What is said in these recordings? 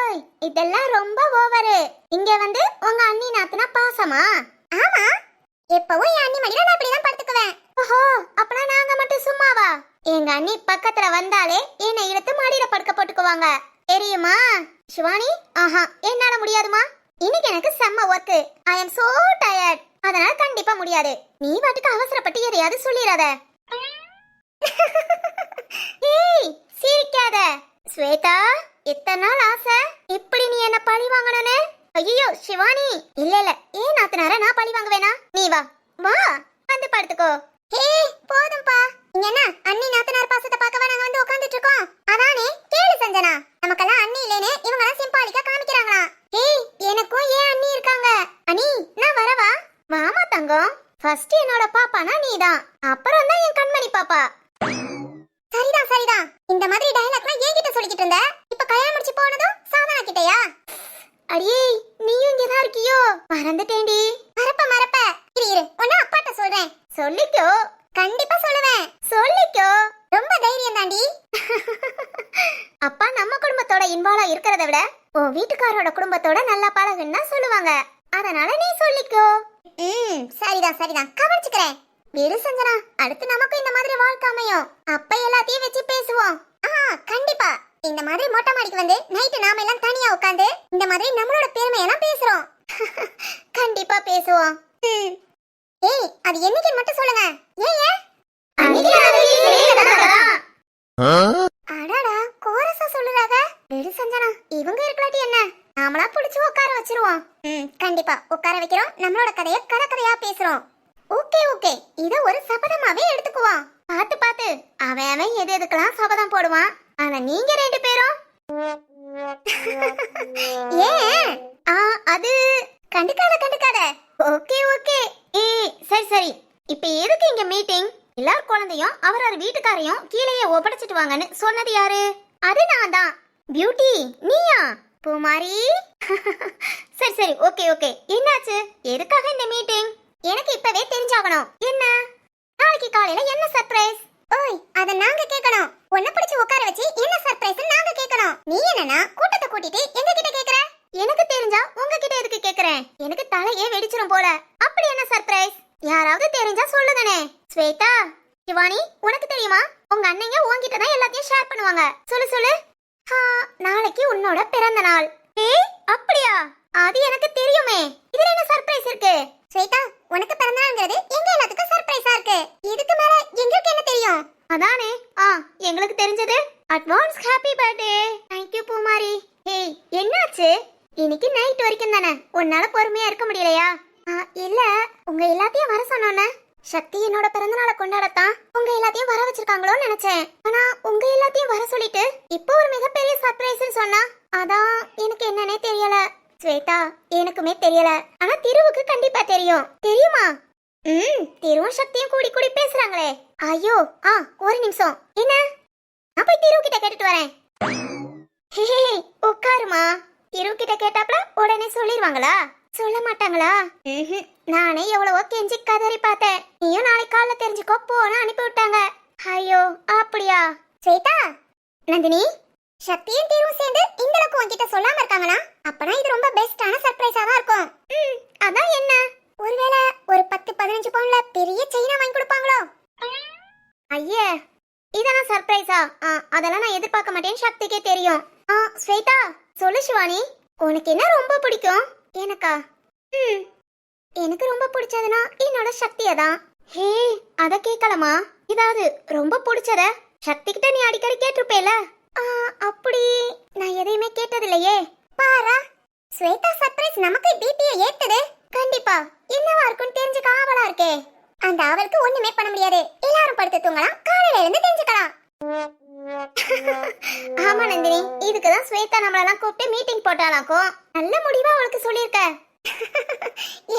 ஓய் இதெல்லாம் ரொம்ப ஓவரு. இங்க வந்து உங்க அண்ணி நாத்துனா பாசமா? ஆமா, எப்பவும் என் அண்ணி மடியில நான் இப்படிதான் படுத்துக்குவேன். ஓஹோ, அப்பனா நாங்க மட்டும் சும்மாவா? எங்க அண்ணி பக்கத்துல வந்தாலே என்னை இழுத்து மடியில படுக்க போட்டுக்குவாங்க தெரியுமா? சிவானி, ஆஹா என்னால முடியாதுமா. இன்னைக்கு எனக்கு செம்ம work. I am so tired. அதனால கண்டிப்பா முடியாது. நீ பாட்டுக்கு அவசரப்பட்டு எதையாவது சொல்லிராத. ஏய் சிரிக்காத. ஸ்வேதா, இத்தனை நாள் ஆசை இப்படி நீ என்ன பழி வாங்கணும்னு. ஐயோ சிவானி, இல்ல இல்ல, ஏன் நாத்தனார நான் பழி வாங்க வேணா? நீ வா வா வந்து படுத்துக்கோ. ஏய் போதும்பா. இங்க என்ன அண்ணி நாத்தனார் பாசத்தை பார்க்கவா நாங்க வந்து உட்கார்ந்துட்டு இருக்கோம்? அதானே கேளு சஞ்சனா, நமக்கெல்லாம் அண்ணி இல்லைன்னு இவங்க எல்லாம் சிம்பாலிக்கா காமிக்கிறாங்களா? ஏய் எனக்கும் ஏன் அண்ணி இருக்காங்க. அண்ணி நான் வரவா? வாமா தங்கம். ஃபர்ஸ்ட் என்னோட பாப்பானா நீதான், அப்புறம் தான் என் கண்மணி பாப்பா. சரிதான் சரிதான். இந்த மாதிரி டயலாக்லாம் என்கிட்ட சொல்லிக்கிட்டு இருந்த, இப்ப கல்யாணம் முடிச்சு போனதும் சாதனா கிட்டயா? அடியே நீயும் இங்க தான் இருக்கியோ? மறந்துட்டேன்டி. மறப்ப இரு இரு, ஒண்ணு அப்பாட்ட சொல்றேன். சொல்லிக்கோ. கண்டிப்பா சொல்லுவேன். சொல்லிக்கோ. ரொம்ப தைரியம் தாண்டி. அப்பா நம்ம குடும்பத்தோட இன்வால்வா இருக்கிறத விட உன் வீட்டுக்காரோட குடும்பத்தோட நல்லா பழகுன்னா சொல்லுவாங்க. அதனால நீ சொல்லிக்கோ. சரிதான் சரிதான், கவனிச்சுக்கிறேன். விடு சஞ்சனா, அடுத்து நமக்கு இந்த மாதிரி வாழ்க்கை அமையும். அப்ப எல்லாத்தையும் வச்சு பேசுவோம். கண்டிப்பா. இந்த மாதிரி மொட்டை மாடிக்கு வந்து நைட்டு நாம எல்லாம் தனியா உட்கார்ந்து இந்த மாதிரி நம்மளோட பெருமையெல்லாம் பேசுறோம். கண்டிப்பா பேசுவோம். ஏய் அது என்னைக்கு மட்டும் சொல்லுங்க. ஏன் அடடா கோரஸா சொல்லுறாங்க. விடு சஞ்சனா, இவங்க இருக்கலாட்டி என்ன, நாமளா புடிச்சு உட்கார வச்சிருவோம். கண்டிப்பா உட்கார வைக்கிறோம். நம்மளோட கதையை கதையா பேசுறோம். ஓகே ஓகே, இத ஒரு சபதமாவே எடுத்துக்குவோம். பாத்து பாத்து அவன் எது எதுக்கெல்லாம் சபதம் போடுவான். ஆனா நீங்க ரெண்டு பேரும் ஏன் அது கண்டுக்காத. Okay okay. ஏய் சரி சரி, இப்ப எதுக்கு இங்க மீட்டிங்? எல்லார் குழந்தையும் அவரவர் வீட்டுக்காரையும் கீழேயே ஒப்படைச்சிட்டு வாங்கன்னு சொன்னது யாரு? அது நான் தான். பியூட்டி நீயா? பூமாரி. சரி சரி ஓகே ஓகே. என்னாச்சு? எதுக்காக இந்த மீட்டிங்? எனக்கு இப்பவே தெரிஞ்சாகணும். என்ன நாளைக்கு காலையில என்ன சர்ப்ரைஸ்? ஓய் அத நாங்க கேட்கணும். உன்னை பிடிச்சு உட்கார வச்சு என்ன சர்ப்ரைஸ் நாங்க கேட்கணும். நீ என்னன்னா கூட்டத்தை கூட்டிட்டு எங்க கிட்ட கேக்குற? எனக்கு தெரிஞ்சா உங்ககிட்ட எதுக்கு கேக்குறேன்? எனக்கு தலையே வெடிச்சிரும் போல. அப்படி என்ன சர்ப்ரைஸ்? யாராவது தெரிஞ்சா சொல்லுங்கனே. ஸ்வேதா, சிவானி, உனக்கு தெரியுமா? உங்க அண்ணங்க உன்கிட்ட தான் எல்லாத்தையும் ஷேர் பண்ணுவாங்க. சொல்லு சொல்லு. நாளைக்கு உன்னோட பிறந்த நாள். ஏய் அப்படியா? அது எனக்கு தெரியுமே. இதுல என்ன சர்ப்ரைஸ் இருக்கு? ஸ்வேதா, உனக்கு பிறந்த நாள்ங்கிறது எங்க எல்லாத்துக்கும் சர்ப்ரைஸா இருக்கு. இதுக்கு மேல எங்களுக்கு என்ன தெரியும்? அதானே எங்களுக்கு தெரிஞ்சது. Advance happy birthday. Thank you Poomari. ஏய் என்னாச்சு? இன்னைக்கு நைட் வரைக்கும் தானே, உன்னால பொறுமையா இருக்க முடியலையா? இல்ல, உங்க எல்லாத்தையும் வர சொன்னோன்னே சக்தி என்னோட பிறந்தநாளை கொண்டாடத்தான் உங்க எல்லாத்தையும் வர வச்சிருக்காங்களோன்னு நினைச்சேன். ஆனா உங்க எல்லாத்தையும் வர சொல்லிட்டு இப்போ ஒரு மிகப்பெரிய சர்ப்ரைஸ்னு சொன்னா, அதான் எனக்கு என்னன்னே தெரியல. ஸ்வேதா, எனக்குமே தெரியல. ஆனா திருவுக்கு கண்டிப்பா தெரியும். தெரியுமா? திருவும் சக்தியும் கூடி கூடி பேசுறாங்களே. ஐயோ ஒரு நிமிஷம். என்ன? நான் போய் திரு கிட்ட கேட்டுட்டு வரேன். உட்காருமா. திரு கிட்ட கேட்டாப்ல உடனே சொல்லிடுவாங்களா? சொல்ல மாட்டாங்களா? நானே எவ்வளவோ கெஞ்சி கதறி பார்த்தேன். நீயும் நாளைக்கு காலைல தெரிஞ்சுக்கோ போன அனுப்பி விட்டாங்க. ஐயோ அப்படியா? ஸ்வேதா, நந்தினி, சக்தியும் தீரும் சேர்ந்து இந்த அளவுக்கு உன்கிட்ட சொல்லாம இருக்காங்கன்னா அப்பனா இது ரொம்ப பெஸ்டான சர்ப்ரைஸா தான் இருக்கும். அதான் என்ன, ஒருவேளை ஒரு 10-15 பவுன்ல பெரிய செயினா வாங்கி கொடுப்பாங்களோ? ஐயே இதெல்லாம் சர்ப்ரைஸா? அதெல்லாம் நான் எதிர்பார்க்க மாட்டேன்னு சக்திக்கே தெரியும். ஸ்வேதா சொல்லு. சிவானி, உனக்கு என்ன ரொம்ப பிடிக்கும்? எனக்கா? எனக்கு ரொம்ப பிடிச்சதுன்னா என்னோட சக்தியை தான். ஹே அத கேட்கலாமா? இதாவது ரொம்ப பிடிச்சத சக்தி கிட்ட நீ அடிக்கடி கேட்டிருப்பேல. அப்படி நான் எதையுமே கேட்டதில்லையே. பாரா, ஸ்வேதா சர்ப்ரைஸ் நமக்கு பிபியை ஏத்துது. கண்டிப்பா என்னவா இருக்குன்னு தெரிஞ்சுக்க ஆவலா இருக்கே. அந்த ஆவலுக்கு ஒண்ணுமே பண்ண முடியாது. எல்லாரும் படுத்து தூங்கலாம், காலையில இருந்து தெரிஞ்சுக்கலாம். ஆமா நந்தினி, இதுக்குதான் ஸ்வேதா நம்மளெல்லாம் கூப்பிட்டு மீட்டிங் போட்டாலாக்கும். நல்ல முடிவா அவளுக்கு சொல்லியிருக்க.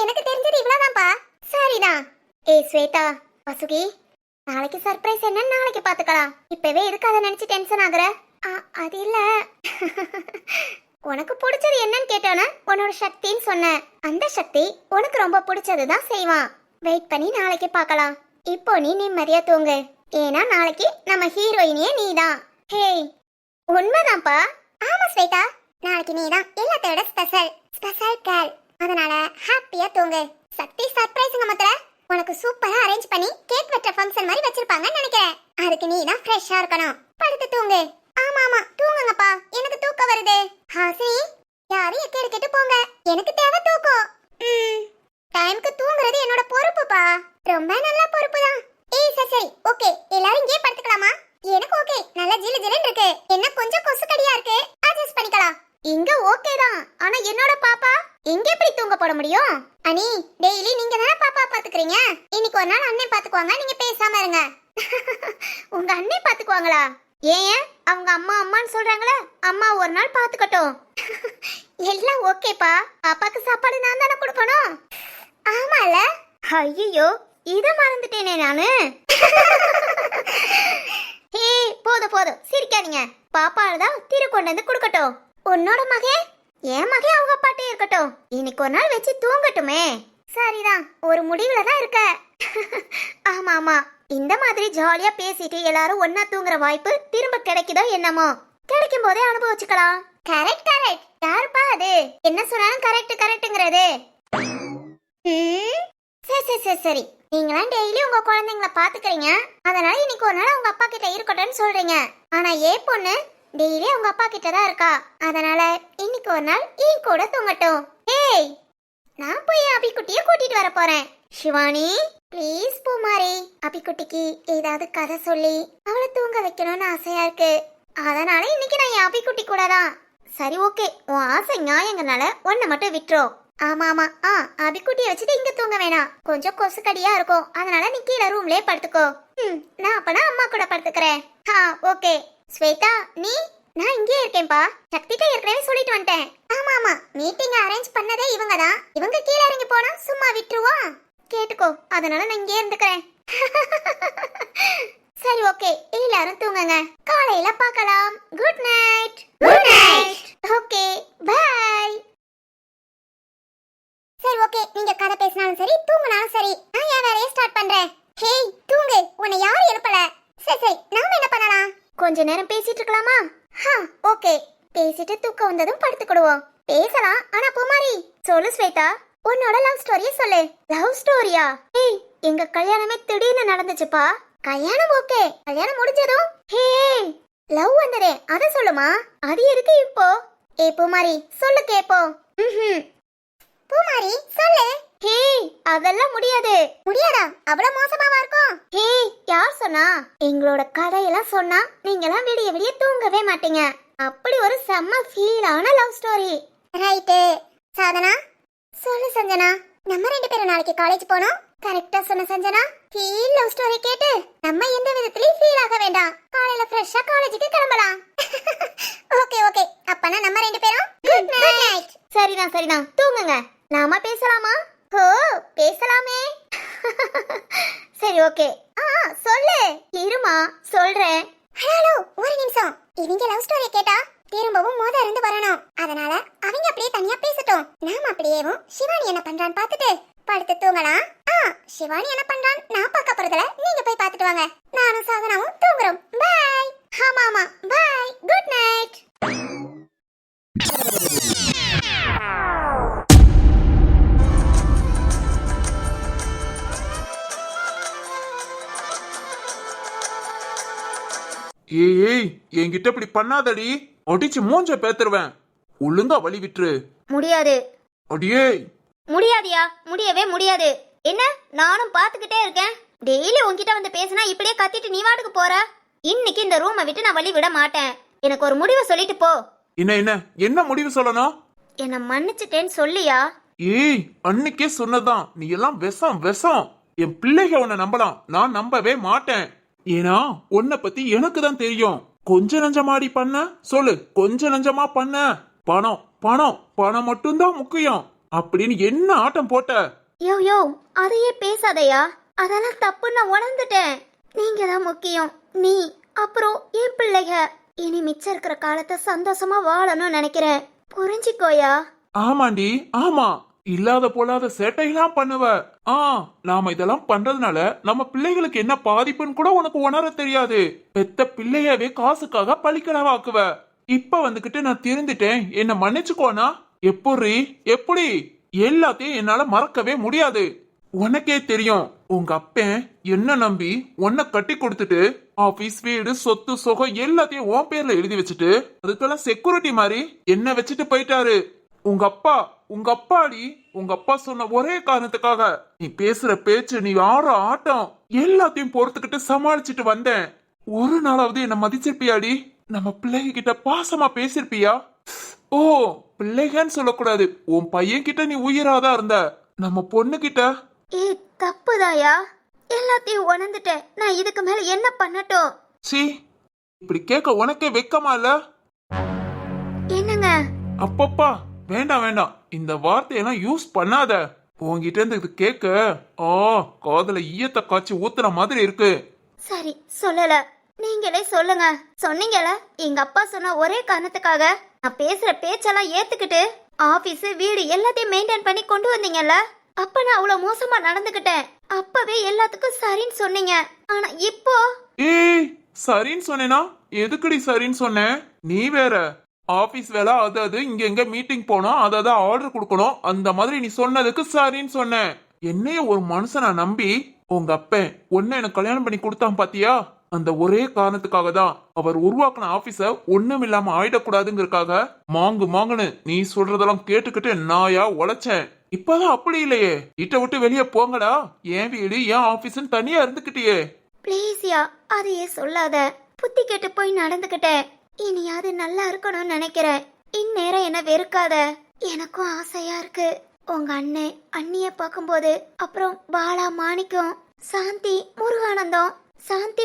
எனக்கு தெரிஞ்சது இவ்வளவுதான்ப்பா. சரிதான். ஏய் ஸ்வேதா, வசுகி, நாளைக்கு சர்ப்ரைஸ் என்னன்னு நாளைக்கு பாத்துக்கலாம். இப்பவே எதுக்கு அதை நினைச்சு டென்ஷன் ஆகுற? அது இல்ல, உனக்கு பிடிச்சது என்னன்னு கேட்டோன்னு உன்னோட சக்தின்னு சொன்ன. அந்த சக்தி உனக்கு ரொம்ப பிடிச்சதுதான் செய்வான். வெயிட் பண்ணி நாளைக்கு பார்க்கலாம். இப்போ நீ நிம்மதியா தூங்கு. ஏன்னா நாளைக்கு நம்ம ஹீரோயினியே நீதான். ஹே உண்மைதான்ப்பா. ஆமா ஸ்வேதா, நாளைக்கு நீ தான் எல்லாத்தோட ஸ்பெஷல் ஸ்பெஷல் கேர்ள். அதனால ஹாப்பியா தூங்கு. சக்தி சர்ப்ரைஸ்ங்க மொத்தல உனக்கு சூப்பரா அரேஞ்ச் பண்ணி கேக் வெட்ட ஃபங்க்ஷன் மாதிரி வச்சிருப்பாங்கன்னு நினைக்கிறேன். அதுக்கு நீ தான் ஃப்ரெஷ்ஷா இருக்கணும். படுத்து தூங்கு. ஆமா ஆமா தூங்குங்கப்பா, எனக்கு தூக்கம் வருது. ஹாசினி யாரும் எக்கேடு கேட்டு போங்க, எனக்கு தேவை தூக்கம். டைம்க்கு தூங்குறது என்னோட பொறுப்புப்பா. ரொம்ப நல்ல பொறுப்பு தான். ஏய் சரி சரி ஓகே, எல்லாரும் இங்கே படுத்துக்கலாமா? எனக்கு ஓகே, நல்ல ஜிலு ஜிலுன்னு இருக்கு. என்ன கொஞ்சம் கொசுக்கடியா இருக்கு, அட்ஜஸ்ட் பண்ணிக்கலாம். இங்க ஓகே தான், ஆனா என்னோட பாப்பா இங்க எப்படி தூங்க போட முடியும்? அனி டெய்லி நீங்க தானே பாப்பா பாத்துக்கிறீங்க. இன்னைக்கு ஒரு நாள் அண்ணன் பாத்துக்குவாங்க, நீங்க பேசாம இருங்க. உங்க அண்ணன் பாத்துக்குவாங்களா? ஏன் அவங்க அம்மா அம்மான்னு சொல்றாங்களே, அம்மா ஒரு நாள் பாத்துக்கட்டும். எல்லாம் ஓகேப்பா, பாப்பாக்கு சாப்பாடு நான் தானே கொடுக்கணும். ஆமால. ஐயோ இத மறந்துட்டேனே நானு. ஹே போதும் போதும் சிரிக்காதீங்க. பாப்பாதான் திரு கொண்டு வந்து கொடுக்கட்டும். உன்னோட மகன் என் மகன் அவங்க அப்பாட்டே இருக்கட்டும். இன்னைக்கு ஒரு நாள் வச்சு தூங்கட்டுமே. சரிதான், ஒரு முடிவுல தான் இருக்க. ஆமா ஆமா, இந்த மாதிரி ஜாலியா பேசிட்டு எல்லாரும் ஒன்னா தூங்குற வாய்ப்பு திரும்ப கிடைக்குதோ என்னமோ. கிடைக்கும் போதே அனுபவிச்சுக்கலாம். Correct correct. யாருப்பா அது என்ன சொன்னாலும் கரெக்ட் கரெக்ட்ங்கிறது? சரி சரி சரி சரி, நீங்களாம் டெய்லி உங்க குழந்தைங்களை பாத்துக்கிறீங்க, அதனால இன்னைக்கு ஒரு நாள் உங்க அப்பா கிட்ட இருக்கட்டும்னு சொல்றீங்க. ஆனா ஏன் பொண்ணு டெய்லி உங்க அப்பா கிட்ட தான் இருக்கா, அதனால இன்னைக்கு ஒரு நாள் என் கூட தூங்கட்டும். ஏய் நான் போய் அபிக்குட்டிய கூட்டிட்டு வர போறேன். சிவானி ப்ளீஸ் பூமாரி, அபிக்குட்டிக்கு ஏதாவது கதை சொல்லி அவளை தூங்க வைக்கணும்னு ஆசையா இருக்கு. அதனால இன்னைக்கு நான் என் அபிக்குட்டி கூட தான். சரி ஓகே, உன் ஆசை நியாயங்கனால ஒன்ன மட்டும் விட்டுரும். ஆமா ஆமா அபிக்குட்டிய வச்சுட்டு இங்க தூங்க வேணாம், கொஞ்சம் கொசுக்கடியா இருக்கும். அதனால நீ கீழே ரூம்லயே படுத்துக்கோ. நான் அப்பனா அம்மா கூட படுத்துக்கிறேன். ஓகே ஸ்வேதா நீ? நான் இங்கே இருக்கேன்பா, சக்திட்ட ஏற்கனவே சொல்லிட்டு வந்துட்டேன். ஆமா ஆமா, மீட்டிங் அரேஞ்ச் பண்ணதே இவங்க தான். இவங்க கீழே இறங்கி போனா சும்மா விட்டுருவோம், கேட்டுக்கோ. அதனால நான் இங்கே இருந்துக்கிறேன். சரி ஓகே, எல்லாரும் தூங்குங்க, காலையில பார்க்கலாம். Good night. Good night. Okay bye. சரி ஓகே, நீங்க கதை பேசினாலும் சரி தூங்குனாலும் சரி, நான் என் வேலையை ஸ்டார்ட் பண்றேன். ஹேய் தூங்கு, உன்னை யாரும் எழுப்பல. சரி சரி, நாம என்ன பண்ணலாம்? கொஞ்ச நேரம் பேசிட்டு இருக்கலாமா? ஓகே, பேசிட்டு தூக்கம் வந்ததும் படுத்துக்கிடுவோம். பேசலாம், ஆனா பூமாரி சொல்லு ஸ்வேதா, உன்னோட லவ் ஸ்டோரியை சொல்லு. லவ் ஸ்டோரியா? ஏய் எங்க கல்யாணமே திடீர்னு நடந்துச்சுப்பா. கல்யாணம் ஓகே, கல்யாணம் முடிஞ்சதும் ஹே லவ் வந்ததே அத சொல்லுமா. அது எதுக்கு இப்போ? ஏ பூமாரி சொல்லு கேப்போம். பூமாரி சொல்லு. ஹே அதெல்லாம் முடியாது. முடியாதா? அவ்வளவு மோசமாவா இருக்கும்? ஹே யார் சொன்னா? எங்களோட கதையெல்லாம் சொன்னா நீங்களாம் விடிய விடிய தூங்கவே மாட்டீங்க. அப்படி ஒரு செம்ம ஃபீலான லவ் ஸ்டோரி. ரைட்டு. சாதனா சொல்லு. சஞ்சனா நம்ம ரெண்டு பேரும் நாளைக்கு காலேஜ் போனோம். கரெக்டா சொன்ன சஞ்சனா. ஃபீல் லவ் ஸ்டோரி கேட்டு நம்ம எந்த விதத்திலயும் ஃபீல் ஆக வேண்டாம். காலையில ஃப்ரெஷ்ஷா காலேஜுக்கு கிளம்பலாம். ஓகே ஓகே, அப்பனா நம்ம ரெண்டு பேரும் குட் நைட். சரிதான் சரிதான், தூங்குங்க. நாம பேசலாமா? ஓ பேசலாமே. சரி ஓகே. சொல்லு. இருமா சொல்றேன். ஹலோ ஒரு நிமிஷம். இவங்க லவ் ஸ்டோரி கேட்டா திரும்பவும் மோத இருந்து வரணும். அதனால அவங்க அப்படியே தனியா பேசட்டும். நாம அப்படியேவும் சிவானி என்ன பண்றான்னு பார்த்துட்டு படுத்து தூங்கலாம். சிவானி என்ன பண்றான் நான் பார்க்க போறதுல நீங்க போய் பார்த்துட்டு வாங்க. நானும் சாதனாவும் தூங்குறோம். பை. ஆமா ஆமா பை. Good night. ஏய் என்கிட்ட இப்படி பண்ணாதடி, அடிச்சு மூஞ்ச பேத்துருவேன். ஒழுங்கா வழி விட்டுரு. முடியாது. அடியே முடியாதியா? முடியவே முடியாது. என்ன நானும் பாத்துக்கிட்டே இருக்கேன். டெய்லி உன்கிட்ட வந்து பேசினா இப்படியே கத்திட்டு நீ வாட்டுக்கு போற. இன்னைக்கு இந்த ரூமை விட்டு நான் வழி விட மாட்டேன். எனக்கு ஒரு முடிவை சொல்லிட்டு போ. என்ன என்ன என்ன முடிவு சொல்லணும்? என்ன மன்னிச்சிட்டேன்னு சொல்லியா? ஏய் அன்னைக்கே சொன்னதான், நீ எல்லாம் விஷம் விஷம். என் பிள்ளைக உன்னை நம்பலாம், நான் நம்பவே மாட்டேன். ஏன்னா உன்னை பத்தி எனக்கு தான் தெரியும். கொஞ்ச நஞ்சமாடி பண்ண சொல்லு, கொஞ்ச நஞ்சமா பண்ண. பணம் பணம் பணம் மட்டும்தான் முக்கியம் அப்படின்னு என்ன ஆட்டம் போட்ட. யோ யோ அதையே பேசாதையா, அதெல்லாம் தப்பு. நான் உணர்ந்துட்டேன். நீங்க தான் முக்கியம். நீ அப்புறம் என் பிள்ளைக. இனி மிச்சம் இருக்கிற காலத்தை சந்தோஷமா வாழணும்னு நினைக்கிறேன். புரிஞ்சுக்கோயா? ஆமாண்டி ஆமா, இல்லாத போலாத சேட்டையெல்லாம் பண்ணுவ. நாம இதெல்லாம் பண்றதுனால நம்ம பிள்ளைகளுக்கு என்ன பாதிப்புன்னு கூட உனக்கு உணர தெரியாது. பெத்த பிள்ளையவே காசுக்காக பழிக்கடவாக்குவ. இப்ப வந்துகிட்டு நான் திருந்துட்டேன் என்ன மன்னிச்சுக்கோனா? எப்படி எல்லாத்தையும் என்னால மறக்கவே முடியாது. உனக்கே தெரியும் உங்க அப்பன் என்ன நம்பி உன்னை கட்டி கொடுத்துட்டு ஆபீஸ் வீடு சொத்து சுகம் எல்லாத்தையும் உன் பேர்ல எழுதி வச்சுட்டு அதுக்கெல்லாம் செக்யூரிட்டி மாதிரி என்ன வச்சுட்டு போயிட்டாரு. உங்க அப்பாடி உங்க அப்பா சொன்ன ஒரே காரணத்துக்காக நீ பேசுற பேச்சு நீ ஆடுற ஆட்டம் எல்லாத்தையும் பொறுத்துக்கிட்டு சமாளிச்சுட்டு வந்தேன். ஒரு நாளாவது என்ன மதிச்சிருப்பியாடி? நம்ம பிள்ளைங்க கிட்ட பாசமா பேசிருப்பியா? ஓ, பிள்ளைகன்னு சொல்லக்கூடாது, உன் பையன் கிட்ட நீ உயிராதான் இருந்த. நம்ம பொண்ணு கிட்ட தப்புதாயா, எல்லாத்தையும் உணர்ந்துட்டேன். நான் இதுக்கு மேல என்ன பண்ணட்டும்? சி, இப்படி கேட்க உனக்கே வெக்கமா இல்ல? என்னங்க? அப்பப்பா, வேண்டாம் வேண்டாம், இந்த வார்த்தையெல்லாம் யூஸ் பண்ணாத. உன்கிட்ட இருந்து இது கேட்க காதல ஈயத்தை காய்ச்சி ஊத்துற மாதிரி இருக்கு. சரி, சொல்லல, நீங்களே சொல்லுங்க. சொன்னீங்கல, எங்க அப்பா சொன்ன ஒரே காரணத்துக்காக நான் பேசுற பேச்செல்லாம் ஏத்துக்கிட்டு ஆபீஸ் வீடு எல்லாத்தையும் மெயின்டைன் பண்ணி கொண்டு வந்தீங்கல்ல, அப்ப நான் அவ்வளவு மோசமா நடந்துகிட்டேன். அப்பவே எல்லாத்துக்கும் சரின்னு சொன்னீங்க. ஆனா இப்போ ஏய், சரின்னு சொன்னேனா? எதுக்குடி சரின்னு சொன்னேன்? நீ வேற ஆபீஸ் வேலை அது இங்க எங்க மீட்டிங் போனோம், அதாவது ஆர்டர் கொடுக்கணும், அந்த மாதிரி நீ சொன்னதுக்கு சரின்னு சொன்னேன். என்னைய ஒரு மனுஷனை நம்பி உங்க அப்பன் ஒன்னு எனக்கு கல்யாணம் பண்ணி கொடுத்தான் பாத்தியா? அந்த ஒரே காரணத்துக்காக தான் அவர் உருவாக்குன ஆபீஸ ஒண்ணும் இல்லாம ஆயிடக்கூடாதுங்கிறதுக்காக மாங்குன்னு நீ சொல்றதெல்லாம் கேட்டுக்கிட்டு நாயா உழைச்சேன். இப்பதான் அப்படி இல்லையே. வீட்டை விட்டு வெளியே போங்கடா, என் வீடு என் ஆபீஸ்ன்னு தனியா இருந்துகிட்டியே. ப்ளீஸ்யா, அதையே சொல்லாத. புத்தி கெட்டு போய் நடந்துகிட்டேன். இனியாவது நல்லா இருக்கணும்னு நினைக்கிறேன். இந்நேரம் என்ன வெறுக்காத. எனக்கும் ஆசையா இருக்கு. உங்க அண்ணன் அண்ணிய பார்க்கும்போது, அப்புறம் பாலா மாணிக்கம், சாந்தி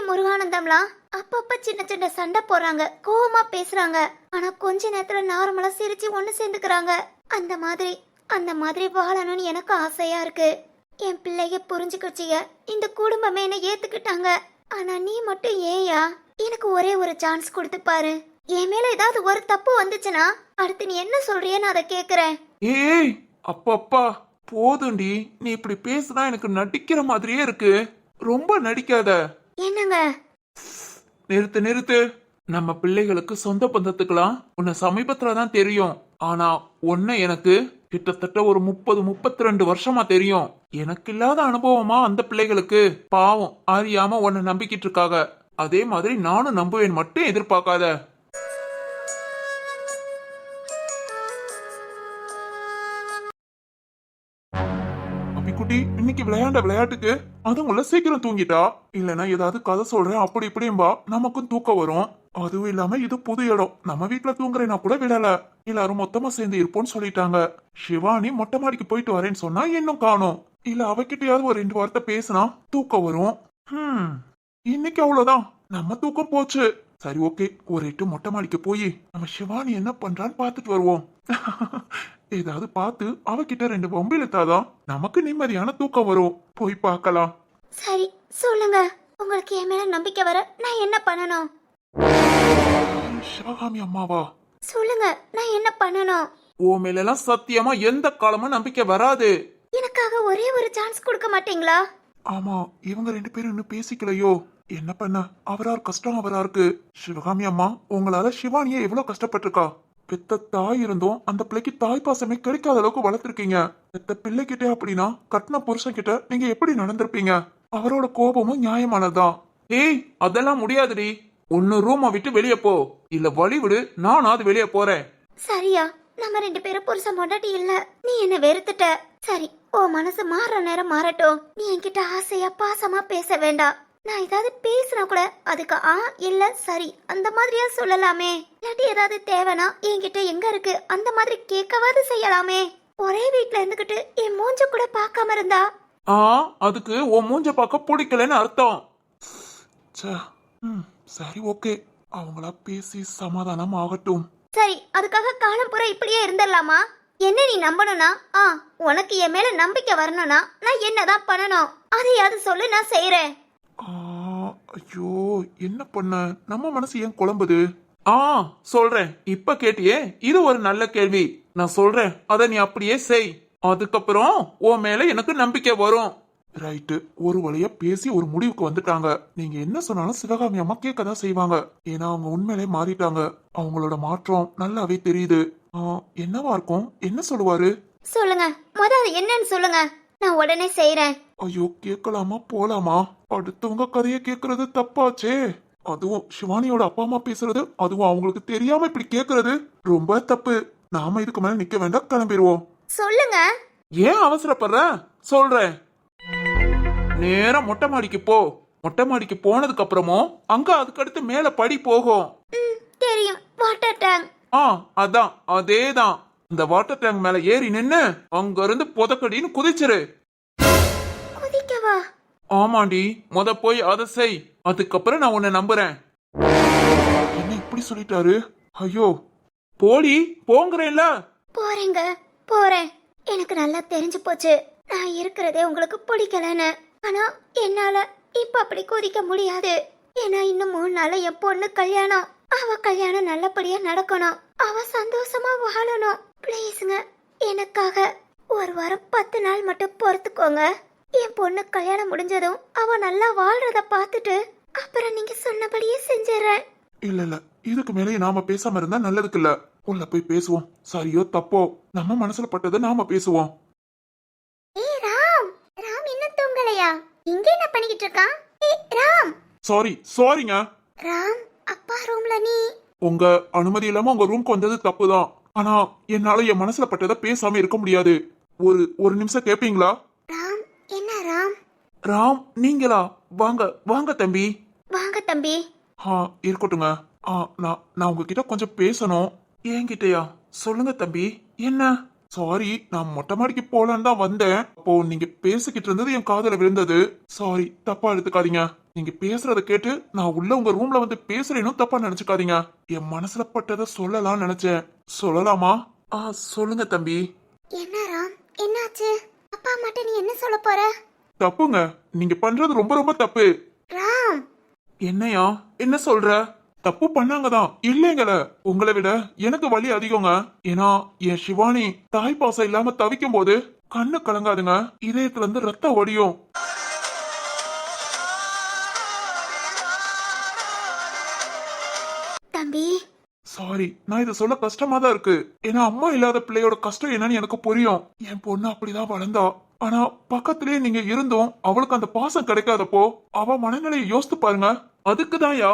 முருகானந்தம்லாம் அப்பப்ப சின்ன சின்ன சண்டை போறாங்க, கோவமா பேசுறாங்க. ஆனா கொஞ்ச நேரத்துல நார்மலா சிரிச்சு ஒண்ணு சேர்ந்துக்கிறாங்க. அந்த மாதிரி வாழணும்னு எனக்கு ஆசையா இருக்கு. என் பிள்ளைய புரிஞ்சுக்கிச்சிய, இந்த குடும்பமே என்ன ஏத்துக்கிட்டாங்க. ஆனா நீ மட்டும் ஏயா? எனக்கு ஒரே ஒரு சான்ஸ் கொடுத்து பாரு. என் மேல ஏதாவது ஒரு தப்பு வந்துச்சுன்னா அடுத்து நீ என்ன சொல்றியன்னு அதை கேக்குறேன். ஏய், அப்பப்பா போதுண்டி, நீ இப்படி பேசுனா எனக்கு நடிக்கிற மாதிரியே இருக்கு. ரொம்ப நடிக்காத. என்னங்க? நிறுத்து. நம்ம பிள்ளைகளுக்கு சொந்த பந்தத்துக்கெல்லாம் உன்னை சமீபத்துலதான் தெரியும். ஆனா உன்னை எனக்கு கிட்டத்தட்ட ஒரு 32 வருஷமா தெரியும். எனக்கு இல்லாத அனுபவமா அந்த பிள்ளைகளுக்கு? பாவம், அறியாம உன்னை நம்பிக்கிட்டு இருக்காங்க. அதே மாதிரி நானும் நம்புவேன், மட்டும் எதிர்பார்க்காத. குட்டி, இன்னைக்கு விளையாண்ட விளையாட்டுக்கு அதுங்கள சீக்கிரம் தூங்கிட்டா. இல்லனா ஏதாவது கதை சொல்றேன் அப்படி இப்படிம்பா, நமக்கும் தூக்கம் வரும். அதுவும் இல்லாம இது புது இடம், நம்ம வீட்டுல தூங்குறேன்னா கூட விடல. எல்லாரும் மொத்தமா சேர்ந்து இருப்போம்னு சொல்லிட்டாங்க. சிவானி மொட்டை மாடிக்கு போயிட்டு வரேன்னு சொன்னா இன்னும் காணோம். இல்ல அவகிட்டயாவது ஒரு 2 வார்த்தை பேசினா தூக்கம் வரும். இன்னைக்கு அவ்வளவுதான், நம்ம தூக்கம் போச்சு. சரி, ஓகே, ஒரு 8 மொட்டை மாடிக்கு போய் நம்ம சிவானி என்ன பண்றான்னு பாத்துட்டு வருவோம். ஏதாவது பார்த்து அவகிட்ட 2 வம்பு இழுத்தாதான் நமக்கு நிம்மதியான தூக்கம் வரும். போய் பார்க்கலாம். சரி, சொல்லுங்க. உங்களுக்கு என் மேல நம்பிக்கை வர நான் என்ன பண்ணணும்? சிவகாமி அம்மாவா? சொல்லுங்க, நான் என்ன பண்ணணும்? ஓ மேலாம் சத்தியமா எந்த காலமும் நம்பிக்கை வராது. எனக்காக ஒரே ஒரு சான்ஸ் கொடுக்க மாட்டீங்களா? ஆமா, இவங்க 2 பேரும் இன்னும் பேசிக்கலையோ? என்ன பண்ண, கஷ்டம் அவரா இருக்கு. சிவகாமி அம்மா, உங்களால சிவானியே எவ்வளவு கஷ்டப்பட்டிருக்கா. பெத்த தாய் இருந்தும் அந்த பிள்ளைக்கு தாய் பாசமே கிடைக்காத அளவுக்கு வளர்த்திருக்கீங்க. பெத்த பிள்ளைகிட்ட அப்படின்னா கட்டின புருஷன் கிட்ட நீங்க எப்படி நடந்திருப்பீங்க? அவரோட கோபமும் நியாயமானதுதான். ஏய், அதெல்லாம் முடியாதுடி. ஒன்னு ரூமை விட்டு வெளியே போ, இல்ல வழி விடு, நானாவது வெளியே போறேன். சரியா, நம்ம 2 பேரும் புருஷன் பொண்டாட்டி இல்ல. நீ என்ன வெறுத்துட்ட. சரி, ஓ மனசு மாற நேரம் மாறட்டும். நீ என்கிட்ட ஆசையா பாசமா பேச வேண்டாம். நான் ஏதாவது பேசினா கூட அதுக்கு இல்ல சரி அந்த மாதிரியா சொல்லலாமே. இல்லாட்டி ஏதாவது தேவைனா என்கிட்ட எங்க இருக்கு அந்த மாதிரி கேட்கவாது செய்யலாமே. ஒரே வீட்டுல இருந்துகிட்டு என் மூஞ்ச கூட பார்க்காம இருந்தா அதுக்கு உன் மூஞ்ச பார்க்க பிடிக்கலன்னு அர்த்தம். சரி, ஓகே, அவங்களா பேசி சமாதானம் ஆகட்டும். சரி, அதுக்காக காலம் பூரா இப்படியே இருந்துடலாமா? என்ன நீ நம்பணும்னா உனக்கு என் மேல நம்பிக்கை வரணும்னா நான் என்னதான் பண்ணணும் அதையாவது சொல்லு, நான் செய்யறேன். ஐயோ, என்ன பண்ண, நம்ம மனசு ஏன் குழம்புது? சொல்றேன். இப்ப கேட்டியே, இது ஒரு நல்ல கேள்வி. நான் சொல்றேன், அத நீ அப்படியே செய். அதுக்கப்புறம் உன் மேல எனக்கு நம்பிக்கை வரும். ரைட்டு, ஒரு வழியா பேசி ஒரு முடிவுக்கு வந்துட்டாங்க. நீங்க என்ன சொன்னாலும் சிவகாமி அம்மா கேட்கதான் செய்வாங்க. ஏன்னா அவங்க உண்மையிலே மாறிட்டாங்க. அவங்களோட மாற்றம் நல்லாவே தெரியுது. என்னவா இருக்கும்? என்ன சொல்லுவாரு? சொல்லுங்க, அது என்னன்னு சொல்லுங்க, நான் உடனே செய்றேன். ஐயோ, கேட்கலாமா போலாமா? அடுத்தவங்க கதையை கேட்கறது தப்பாச்சே. அதுவும் சிவானியோட அப்பா அம்மா பேசுறது, அதுவும் அவங்களுக்கு தெரியாம இப்படி கேட்கறது ரொம்ப தப்பு. நாம இதுக்கு மேல நிக்க வேண்டாம், கிளம்பிடுவோம். சொல்லுங்க. ஏன் அவசரப்படுற? சொல்றேன். நேரா மொட்டை மாடிக்கு போ. மொட்டை மாடிக்கு போனதுக்கு அப்புறமும் அங்க அதுக்கடுத்து மேல படி போகும். தெரியும், வாட்டர் டேங்க். அதான், அதேதான். இந்த வாட்டர் டேங்க் மேல ஏறி நின்னு அங்க இருந்து புதக்கடின்னு குதிச்சிரு. குதிக்கவா? ஆமாண்டி, போய் அதை செய். அதுக்கப்புறம் நான் உன்னை நம்புறேன். என்ன இப்படி சொல்லிட்டாரு? ஐயோ, போடி, போங்கறேன்ல. போறேங்க, போறேன். எனக்கு நல்லா தெரிஞ்சு போச்சு நான் இருக்கிறதே உங்களுக்கு பிடிக்கலன்னு. ஆனா என்னால இப்ப அப்படி குதிக்க முடியாது. ஏன்னா இன்னும் 3 நாள்ல என் பொண்ணு கல்யாணம். அவ கல்யாணம் நல்லபடியா நடக்கணும். அவ சந்தோஷமா வாழணும். ப்ளீஸுங்க, எனக்காக ஒரு வாரம் 10 நாள் மட்டும் பொறுத்துக்கோங்க. என் பொண்ணு கல்யாணம் முடிஞ்சதும் அவ நல்லா வாழ்றத பார்த்துட்டு அப்புறம் நீங்க சொன்னபடியே செஞ்சிடறேன். இல்ல இல்ல, இதுக்கு மேலே நாம பேசாம இருந்தா நல்லதுக்கு இல்ல. உள்ள போய் பேசுவோம். சரியோ தப்போ நம்ம மனசுல பட்டதை நாம பேசுவோம். ஏய் ராம், ராம் இன்னும் தூங்கலையா? இங்க என்ன பண்ணிக்கிட்டு இருக்கான்? ஏய் ராம். சாரிங்க. ராம், அப்பா ரூம்ல நீ? உங்க அனுமதி இல்லாம உங்க ரூம்க்கு வந்தது தப்புதான். ஆனா என்னால என் மனசுல பட்டதை பேசாம இருக்க முடியாது. ஒரு நிமிஷம் கேப்பீங்களா? ராம், என்ன ராம்? ராம், நீங்களா? வாங்க வாங்க தம்பி. வாங்க தம்பி. இருக்கட்டுங்க. நான் உங்ககிட்ட கொஞ்சம் பேசணும். என்கிட்டயா? சொல்லுங்க தம்பி. என்ன? சாரி, நான் மொட்டை மாடிக்கு போலான்னு தான் வந்தேன். அப்போ நீங்க பேசிக்கிட்டு இருந்தது என் காதுல விழுந்தது. சாரி, தப்பா எடுத்துக்காதீங்க. நீங்க பேசுறத கேட்டு நான் உள்ள உங்க ரூம்ல வந்து பேசுறேனும் தப்பா நினைச்சுக்காதீங்க. என் மனசுல பட்டதை சொல்லலாம்னு நினைச்சேன். சொல்லலாமா? சொல்லுங்க தம்பி. என்ன ராம், என்னாச்சு? அப்பா மட்டும் நீ என்ன சொல்ல போற? தப்புங்க, நீங்க பண்றது ரொம்ப ரொம்ப தப்பு. ராம். என்னையா? என்ன சொல்ற? தப்பு பண்ணாங்கதான் இல்லைங்கள. உங்களை விட எனக்கு வலி அதிகங்க. ஏன்னா என் சிவானி தாய் பாசம் இல்லாம தவிக்கும் போது கண்ணு கலங்காதுங்க, இதயத்துல இருந்து ரத்தம் வடியும். தம்பி சாரி, நான் இதை சொல்ல கஷ்டமா தான் இருக்கு. ஏன்னா அம்மா இல்லாத பிள்ளையோட கஷ்டம் என்னன்னு எனக்கு புரியும். என் பொண்ணு அப்படிதான் வளர்ந்தா. ஆனா பக்கத்திலேயே நீங்க இருந்தும் அவளுக்கு அந்த பாசம் கிடைக்காதப்போ அவ மனநிலையை யோசித்து பாருங்க. அதுக்குதான்யா,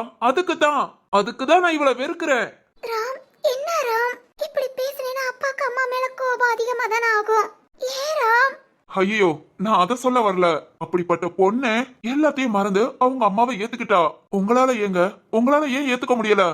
அதுக்குதான் நான் இவளை வெறுக்கிறேன். ராம், என்ன ராம் இப்படி பேசுனேன்னா அப்பாக்கு அம்மா மேல கோபம் அதிகமா தானே ஆகும். ஏன் ராம்? ஐயோ, நான் அதை சொல்ல வரல. அப்படிப்பட்ட பொண்ணு எல்லாத்தையும் மறந்து அவங்க அம்மாவை ஏத்துக்கிட்டா. உங்களால ஏன் ஏத்துக்க முடியல?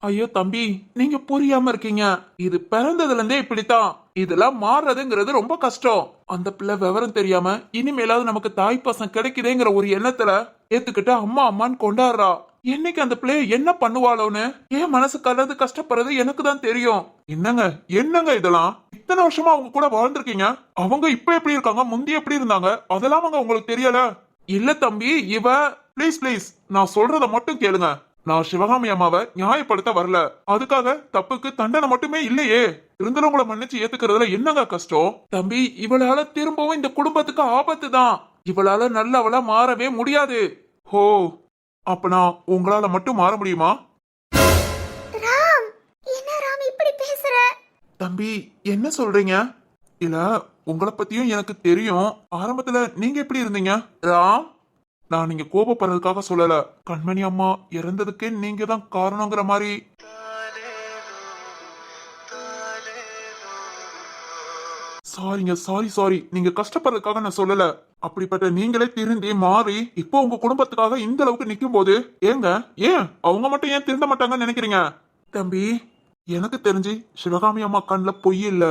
ஐயோ தம்பி, நீங்க புரியாம இருக்கீங்க. இது பிறந்ததுல இருந்தே இப்படித்தான். இதெல்லாம் மாறுறதுங்கிறது ரொம்ப கஷ்டம். அந்த பிள்ளை விவரம் தெரியாம இனிமேலாவது நமக்கு தாய் பாசம் கிடைக்குதேங்கிற ஒரு எண்ணத்துல ஏத்துக்கிட்டு அம்மா அம்மான்னு கொண்டாடுறா. என்னைக்கு அந்த பிள்ளைய என்ன பண்ணுவாளோன்னு ஏன் மனசு கலந்து கஷ்டப்படுறது எனக்கு தான் தெரியும். என்னங்க இதெல்லாம்? இத்தனை வருஷமா அவங்க கூட வாழ்ந்திருக்கீங்க. அவங்க இப்ப எப்படி இருக்காங்க, முந்தி எப்படி இருந்தாங்க, அதெல்லாம் அவங்க உங்களுக்கு தெரியல? இல்ல தம்பி, ப்ளீஸ் நான் சொல்றத மட்டும் கேளுங்க. நான் சிவகாமி அம்மாவை நியாயப்படுத்த வரல. அதுக்காக தப்புக்கு தண்டனை மட்டுமே இல்லையே. இருந்தவங்களை மன்னிச்சு ஏத்துக்கிறதுல என்னங்க கஷ்டம்? தம்பி, இவளால திரும்பவும் இந்த குடும்பத்துக்கு ஆபத்து தான். இவளால நல்லவளா மாறவே முடியாது. ஹோ, அப்பனா உங்களால மட்டும் மாற முடியுமா? ராம், என்ன ராம் இப்படி பேசுற? தம்பி, என்ன சொல்றீங்க? இல்ல, உங்களை பத்தியும் எனக்கு தெரியும். ஆரம்பத்துல நீங்க எப்படி இருந்தீங்க? ராம், நான் நீங்க கோபப்படுறதுக்காக சொல்லல. கண்மணி அம்மா இறந்ததுக்கு நீங்க தான் காரணங்கிற மாதிரி. சாரி, நீங்க கஷ்டப்படுறதுக்காக நான் சொல்லல. அப்படிப்பட்ட நீங்களே திருந்தி மாறி இப்போ உங்க குடும்பத்துக்காக இந்த அளவுக்கு நிக்கும் போது ஏன் அவங்க மட்டும் ஏன் திருந்த மாட்டாங்கன்னு நினைக்கிறீங்க? தம்பி, எனக்கு தெரிஞ்சு சிவகாமி அம்மா கண்ணுல பொய் இல்ல.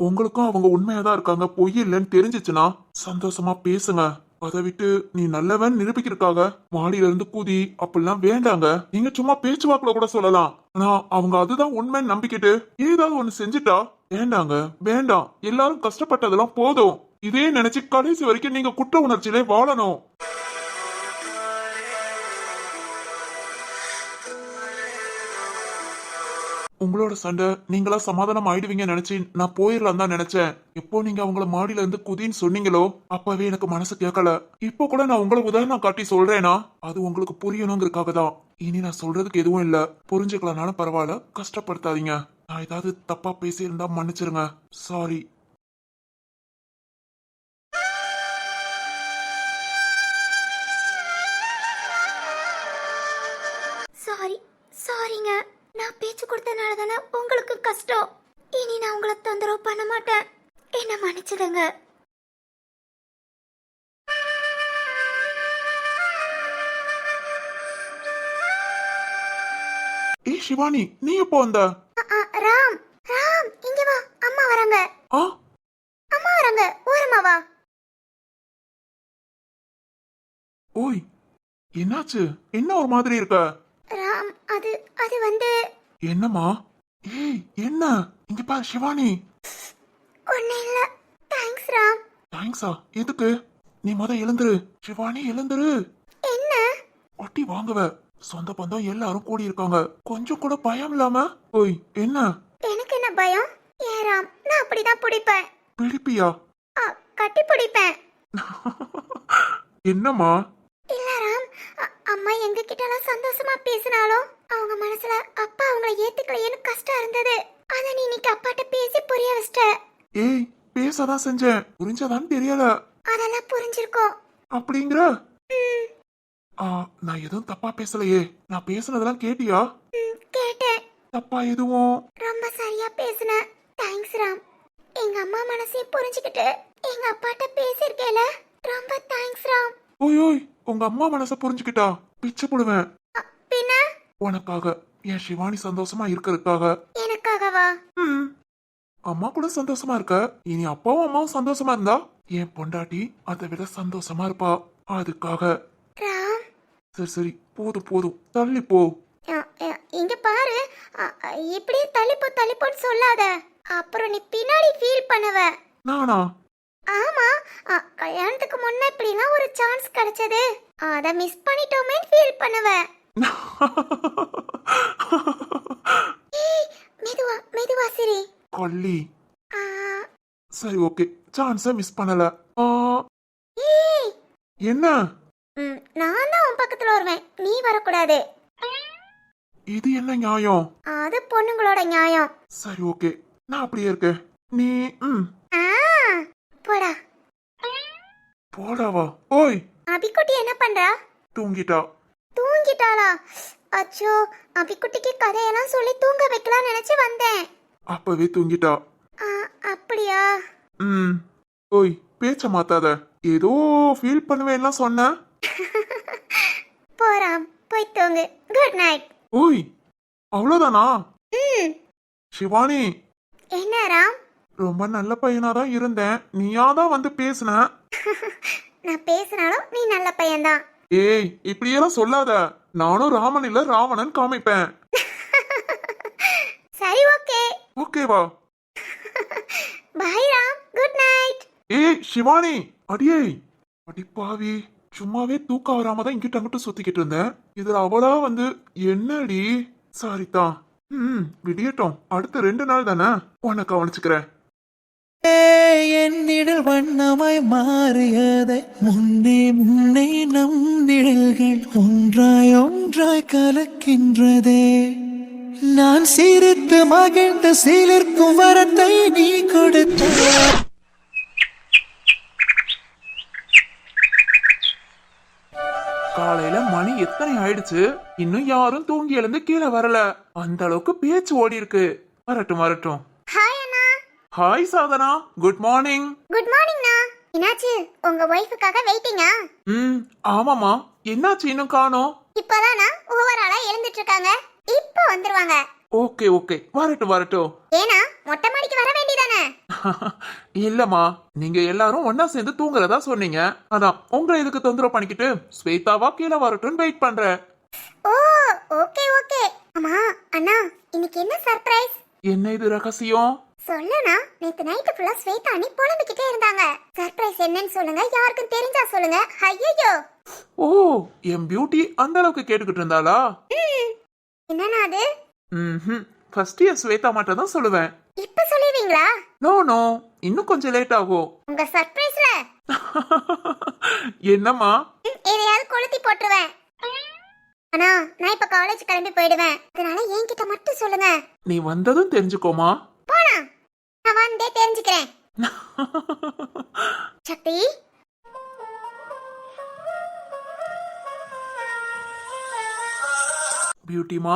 உங்களுக்கும் அவங்க உண்மையாதான் இருக்காங்க, பொய் இல்லைன்னு தெரிஞ்சிச்சுன்னா சந்தோஷமா பேசுங்க. அதை விட்டு நீ நல்லவன் நிரூபிக்கிறதுக்காக மாடியில இருந்து கூதி அப்படிலாம் வேண்டாங்க. நீங்க சும்மா பேச்சுவாக்குல கூட சொல்லலாம். ஆனா அவங்க அதுதான் உண்மைன்னு நம்பிக்கிட்டு ஏதாவது ஒண்ணு செஞ்சுட்டா வேண்டாம். எல்லாரும் கஷ்டப்பட்டதெல்லாம் போதும். இதே நினைச்சு கடைசி வரைக்கும் நீங்க குற்ற உணர்ச்சியிலே வாழணும். உங்களோட சண்டை நீங்களா சமாதானம் ஆயிடுவீங்கன்னு நினைச்சு நான் போயிடலாம் தான் நினைச்சேன். எப்போ நீங்க அவங்கள மாடியில இருந்து குதின்னு சொன்னீங்களோ அப்பவே எனக்கு மனசு கேட்கல. இப்போ கூட நான் உங்களை உதாரணம் காட்டி சொல்றேனா அது உங்களுக்கு புரியணுங்கிறதுக்காக தான். இனி நான் சொல்றதுக்கு எதுவும் இல்ல, புரிஞ்சுக்கலனாலும் பரவாயில்ல, கஷ்டப்படுத்தாதீங்க. நான் ஏதாவது தப்பா பேசியிருந்தா மன்னிச்சிருங்க. சாரி. சாரி சாரிங்க. நான் பேச்சு கொடுத்தனால தானே உங்களுக்கு கஷ்டம். இனி நான் உங்களை தொந்தரவு பண்ண மாட்டேன். என்ன மன்னிச்சிடுங்க. ஏய் சிவானி, நீ எப்போ வந்த? ராம் ராம் இங்க வா, அம்மா வராங்க. ஆ, அம்மா வராங்க, ஓரமா வா. ஓய், என்னாச்சு? என்ன ஒரு மாதிரி இருக்க? ராம் அது அது வந்து என்னம்மா? ஏய் என்ன? இங்க பாரு சிவானி. ஒண்ணு இல்ல. தேங்க்ஸ் ராம். தேங்க்ஸா? எதுக்கு? நீ எழுந்துரு சிவானி, எழுந்துரு. என்ன? ஒட்டி வாங்குவ. சொந்த பந்தம் எல்லாரும் கூடி இருக்காங்க, கொஞ்சம் கூட பயம் இல்லாம. ஓய் என்ன? எனக்கு என்ன பயம்? ஏன் ராம், நான் அப்படிதான் பிடிப்பேன். பிடிப்பியா? கட்டி பிடிப்பேன். என்னம்மா? இல்ல ராம், அம்மா எங்க கிட்டலாம் சந்தோஷமா பேசினாலும் அவங்க மனசுல அப்பா அவங்கள ஏத்துக்கலையேன்னு கஷ்டம் இருந்தது. அத நீ இன்னைக்கு அப்பாட்ட பேசி புரிய வச்சிட்ட. ஏய் பேசதான் செஞ்சேன், புரிஞ்சதான்னு தெரியல. அதெல்லாம் புரிஞ்சிருக்கோம். அப்படிங்கிற? நான் எதுவும் தப்பா பேசலையே. நான் பேசுனதெல்லாம் கேட்டியா? கேட்டேன். தப்பா எதுவும்? ரொம்ப சரியா பேசுன. தேங்க்ஸ் ராம். எங்க அம்மா மனசையும் புரிஞ்சுக்கிட்டு எங்க அப்பாட்ட பேசிருக்கேல, ரொம்ப தேங்க்ஸ் ராம். ஓய் ஓய், உங்க அம்மா மனச புரிஞ்சுக்கிட்டா பிச்சை போடுவேன். பின்ன உனக்காக, என் சிவானி சந்தோஷமா இருக்கிறதுக்காக. எனக்காகவா? அம்மா கூட சந்தோஷமா இருக்க, இனி அப்பாவும் அம்மாவும் சந்தோஷமா இருந்தா என் பொண்டாட்டி அதை விட சந்தோஷமா இருப்பா. அதுக்காக. ராம் சரி சரி, போதும் போதும், தள்ளி போ. இங்க பாரு, இப்படியே தள்ளிப்போன்னு சொல்லாத. அப்புறம் நீ பின்னாடி ஃபீல் பண்ணுவ. நானா? ஆமா, கல்யாணத்துக்கு முன்ன இப்படிலாம் ஒரு சான்ஸ் கிடைச்சது, அத மிஸ் பண்ணிட்டோமே ஃபீல் பண்ணுவ. ஏய் மெதுவா மெதுவா சிரி. கொல்லி. சரி ஓகே, சான்ஸ மிஸ் பண்ணல. ஏய் என்ன? நான் தான் உன் பக்கத்துல வருவேன், நீ வரக்கூடாது. இது என்ன நியாயம்? அது பொண்ணுங்களோட நியாயம். சரி ஓகே, நான் அப்படியே இருக்கேன். நீ போடா. போடாவா? ஓய், அபிக்குட்டி என்ன பண்றா? தூங்கிட்டா. தூங்கிட்டாளா? அச்சோ, அபிக்குட்டிக்கு கதையெல்லாம் சொல்லி தூங்க வைக்கலாம் நினைச்சு வந்தேன். அப்பவே தூங்கிட்டா. அப்படியா? ஓய், பேச்ச மாத்தாத. ஏதோ ஃபீல் பண்ணுவேன்லாம் சொன்ன. போறாம், போய் தூங்கு. Good night. ஓய், அவ்வளவுதானா? சிவானி, என்ன ராம்? ரொம்ப நல்ல பையனாதான் இருந்தேன், நீயாதான் வந்து பேசுன. நான் பேசினாலும் நீ நல்ல பையன்தான். ஏய் இப்படியெல்லாம் சொல்லாத. நானும் ராமன் இல்ல ராவணன் காமிப்பேன். சரி ஓகே. ஓகேவா? Bye Ram, good night. ஏய் சிவானி, அடியே அடிப்பாவி, சும்மாவே தூக்கம் வராம தான் இங்கிட்ட அங்கிட்ட சுத்திக்கிட்டு இருந்தேன். இதுல அவளா வந்து என்னடி? சாரிதான். விடியட்டும், அடுத்த 2 நாள் தானே, உன்னை கவனிச்சுக்கிறேன். என் நிழல் வண்ணமாய் மாறியதை முன்னே முன்னே நம் நிழல்கள் ஒன்றாய் ஒன்றாய் கலக்கின்றதே. நான் சிரித்து மகிழ்ந்து சிலிர்க்கும் வரத்தை நீ கொடுத்த. காலையில மணி எத்தனை ஆயிடுச்சு, இன்னும் யாரும் தூங்கி எழுந்து கீழே வரல. அந்த அளவுக்கு பேச்சு ஓடி இருக்கு. வரட்டும் வரட்டும். ஹாய் அண்ணா. Hi Sadhana, good morning. Good மார்னிங்ண்ணா. என்னாச்சு, உங்க ஒய்ஃபுக்காக வெயிட்டிங்கா? ஆமாமா, என்னாச்சு இன்னும் காணோம்? இப்பதானா ஓவராலா எழுந்துட்டு இருக்காங்க, இப்ப வந்துருவாங்க. ஓகே ஓகே, வரட்டும் வரட்டும். ஏனா மொட்டை மாடிக்கு வர வேண்டியதானே? இல்லம்மா, நீங்க எல்லாரும் ஒன்னா சேர்ந்து தூங்குறதா சொன்னீங்க, அதான் உங்களை இதுக்கு தொந்தரவு பண்ணிக்கிட்டு ஸ்வேதாவா கீழே வரட்டும் வெயிட் பண்றேன். ஓ ஓகே ஓகே. அம்மா அண்ணா, இன்னைக்கு என்ன சர்ப்ரைஸ்? என்ன இது ரகசியம்? சொல்லுண்ணா. நேத்து நைட்டு ஃபுல்லா ஸ்வேதா அண்ணி புலம்பிக்கிட்டே இருந்தாங்க. சர்ப்ரைஸ் என்னன்னு சொல்லுங்க, யாருக்கும் தெரிஞ்சா சொல்லுங்க. ஐயோ. ஓ, என் பியூட்டி அந்த அளவுக்கு கேட்டுக்கிட்டு இருந்தாளா? என்னன்னா அது? ஃபர்ஸ்ட் என் ஸ்வேதா மட்டும் தான் சொல்லுவேன். இப்ப சொல்லுவீங்களா? நோ நோ, இன்னும் கொஞ்சம் லேட் ஆகும். உங்க சர்ப்ரைஸ்ல என்னம்மா? எதையாவது கொளுத்தி போட்டுருவேன். அண்ணா நான் இப்ப காலேஜ் கிளம்பி போயிடுவேன், அதனால என்கிட்ட மட்டும் சொல்லுங்க. நீ வந்ததும் தெரிஞ்சுக்கோமா. போனா நான் வந்தே தெரிஞ்சுக்கிறேன். சக்தி பியூட்டிமா.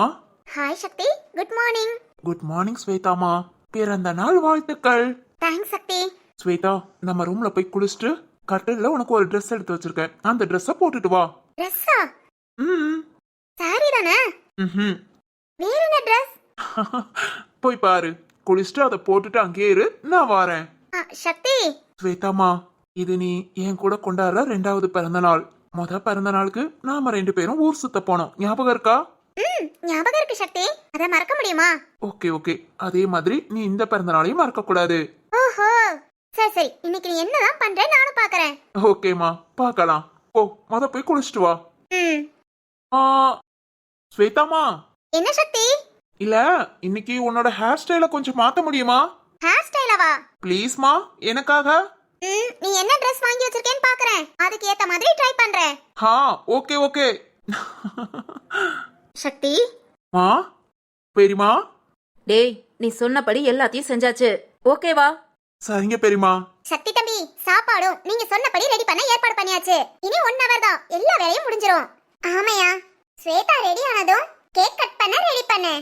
ஹாய் சக்தி, குட் மார்னிங். குட் மார்னிங் ஸ்வேதாமா, பிறந்த நாள் வாழ்த்துக்கள். தேங்க்ஸ் சக்தி. ஸ்வேதா, நம்ம ரூம்ல போய் குளிச்சுட்டு கட்டில்ல உனக்கு ஒரு Dress எடுத்து வச்சிருக்கேன், அந்த Dress போட்டுட்டு வா. ட்ரெஸ்ஸா? ம். சாரி தானே? ம்ஹும். வேற என்ன ட்ரெஸ்? போய் பாரு, குளிச்சுட்டு அதை போட்டுட்டு அங்கேயே இரு, நான் வாரேன். சக்தி. ஸ்வேதாமா, இது நீ என் கூட கொண்டாடுற 2வது பிறந்த நாள். பிறந்த நாளுக்கு நாம 2 பேரும் ஊர் சுத்த போனோம், ஞாபகம் இருக்கா? ஞாபகம் இருக்கு சக்தி, அத மறக்க முடியுமா? ஓகே ஓகே, அதே மாதிரி நீ இந்த பிறந்த நாளையும் மறக்க கூடாது. ஓஹோ, சரி சரி, இன்னைக்கு நீ என்னதான் பண்ற நானும் பாக்குறேன். ஓகேமா, பார்க்கலாம். போ, போய் குளிச்சுட்டு வா. ஆ, ஸ்வேதாமா. என்ன சக்தி? இல்ல, இன்னைக்கு உன்னோட ஹேர் ஸ்டைல கொஞ்சம் மாத்த முடியுமா? ஹேர் ஸ்டைலவா? ப்ளீஸ்மா, எனக்காக. நீ என்ன Dress வாங்கி வச்சிருக்கேன்னு பாக்குறேன், அதுக்கு ஏத்த மாதிரி ட்ரை பண்றேன். Okay okay. சக்தி. மா, பெரியமா. டேய், நீ சொன்னபடி எல்லாத்தையும் செஞ்சாச்சு, ஓகேவா? சரிங்க பெரியமா. சக்தி தம்பி, சாப்பாடும் நீங்க சொன்னபடி ரெடி பண்ண ஏற்பாடு பண்ணியாச்சு. இனி 1 hour தான், எல்லா வேலையும் முடிஞ்சிரும். ஆமையா, ஸ்வேதா ரெடி ஆனதும் கேக் கட் பண்ண ரெடி பண்ணு,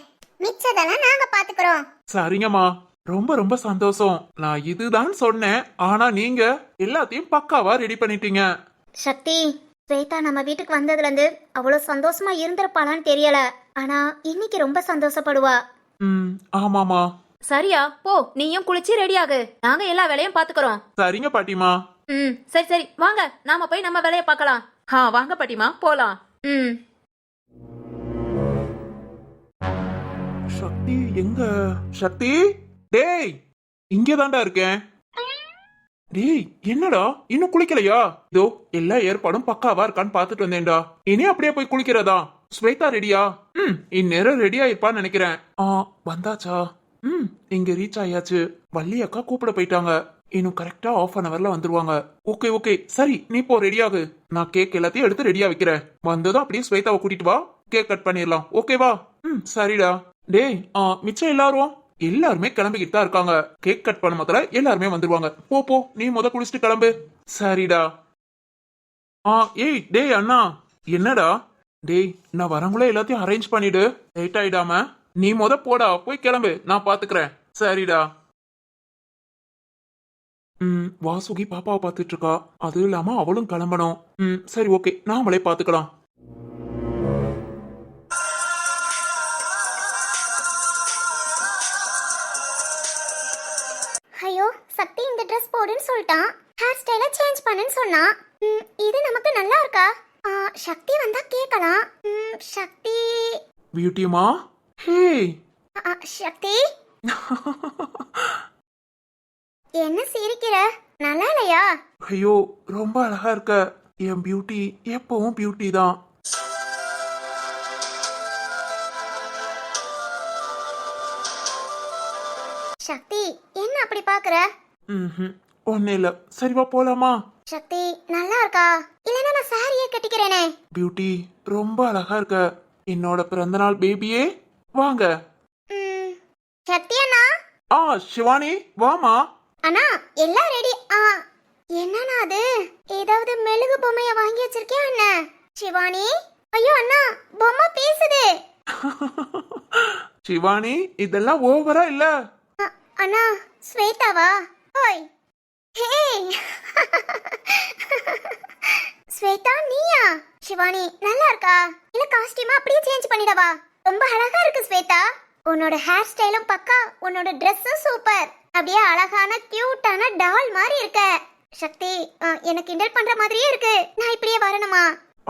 மிச்சதெல்லாம் நாங்க பாத்துக்கிறோம். சரிங்கம்மா, ரொம்ப ரொம்ப சந்தோஷம். நான் இதுதான் சொன்னேன், ஆனா நீங்க எல்லாத்தையும் பக்காவா ரெடி பண்ணிட்டீங்க. சக்தி, ஸ்வேதா நம்ம வீட்டுக்கு வந்ததுல இருந்து அவ்வளவு சந்தோஷமா இருந்திருப்பாளான்னு தெரியல, ஆனா இன்னைக்கு ரொம்ப சந்தோஷப்படுவா. ஆமாமா. சரியா, போ, நீயும் குளிச்சு ரெடியாகு, நாங்க எல்லா வேலையும் பாத்துக்கிறோம். சரிங்க பாட்டிமா. சரி சரி, வாங்க நாம போய் நம்ம வேலையை பார்க்கலாம். வாங்க பாட்டிமா, போலாம். சக்தி எங்க? சக்தி, டேய், இங்கதான்டா இருக்கேன். டேய், என்னடா இன்னும் குளிக்கலையா? இதோ எல்லா ஏற்பாடும் பக்காவா இருக்கான்னு பாத்துட்டு வந்தேன்டா. இனி அப்படியே போய் குளிக்கிறதா? ஸ்வேதா ரெடியா? இந்நேரம் ரெடியா இருப்பான்னு நினைக்கிறேன். வந்தாச்சா? இங்க ரீச் ஆயாச்சு. வள்ளி அக்கா கூப்பிட போயிட்டாங்க, இன்னும் கரெக்டா 1/2 hourல வந்துருவாங்க. ஓகே ஓகே, சரி நீ போ, ரெடியாகு. நான் கேக் எல்லாத்தையும் எடுத்து ரெடியா வைக்கிறேன். வந்ததும் அப்படியே ஸ்வேதாவை கூட்டிட்டு வா, கேக் கட் பண்ணிடலாம், ஓகேவா? சரிடா. டேய், மிச்சம் எல்லாருமே கிளம்பிக்கிட்டு தான் இருக்காங்க. கேக் கட் பண்ண மாத்திர எல்லாருமே வந்துருவாங்க. போ, நீ குளிச்சுட்டு கிளம்பு. சரிடா. ஏய் டேய் அண்ணா. என்னடா? டேய், நான் வரவங்களே எல்லாத்தையும் அரேஞ்ச் பண்ணிடு, லேட் ஆயிடாம. நீ போடா, போய் கிளம்பு, நான் பாத்துக்கிறேன். சரிடா. வாசுகி பாப்பாவை பாத்துட்டு இருக்கா, அது இல்லாம அவளும் கிளம்பணும். சரி ஓகே, நாமளே பாத்துக்கலாம். ஐயோ, சக்தி இந்த Dress போடுன்னு சொல்லிட்டான், ஹேர் ஸ்டைல சேஞ்ச் பண்ணுன்னு சொன்னான். இது நமக்கு நல்லா இருக்கா? சக்தி வந்தா கேட்கலாம். சக்தி. பியூட்டிமா. ஹே சக்தி. என்ன சிரிக்கிற? நல்லா இல்லையா? ஐயோ, ரொம்ப அழகா இருக்க. என் பியூட்டி எப்பவும் பியூட்டி தான். சக்தி, என்ன அப்படி பாக்குற? ஒண்ணு இல்ல, சரிவா போலாமா? சக்தி, நல்லா இருக்கா? இல்லனா நான் சாரியே கட்டிக்கிறேனே. பியூட்டி ரொம்ப அழகா இருக்க. என்னோட பிறந்தநாள் பேபியே, வாங்க. சக்தி அண்ணா. சிவானி வாமா. அண்ணா எல்லாம் ரெடி. என்னன்னா அது? ஏதாவது மெழுகு பொம்மைய வாங்கி வச்சிருக்கியா அண்ணா? சிவானி. ஐயோ அண்ணா, பொம்மை பேசுது. சிவானி, இதெல்லாம் ஓவரா இல்ல? அண்ணா, ஸ்வேதாவா? ஓய். ஹே. ஸ்வேதா நீயா? சிவானி நல்லா இருக்கா? இல்ல காஸ்டியூம் அப்படியே சேஞ்ச் பண்ணிடவா? ரொம்ப அழகா இருக்கு ஸ்வேதா. உன்னோட ஹேர் ஸ்டைலும் பக்கா, உன்னோட Dressம் சூப்பர். அப்படியே அழகான கியூட்டான டால் மாதிரி இருக்க. சக்தி, எனக்கு கிண்டல் பண்ற மாதிரியே இருக்கு. நான் இப்படியே வரணுமா?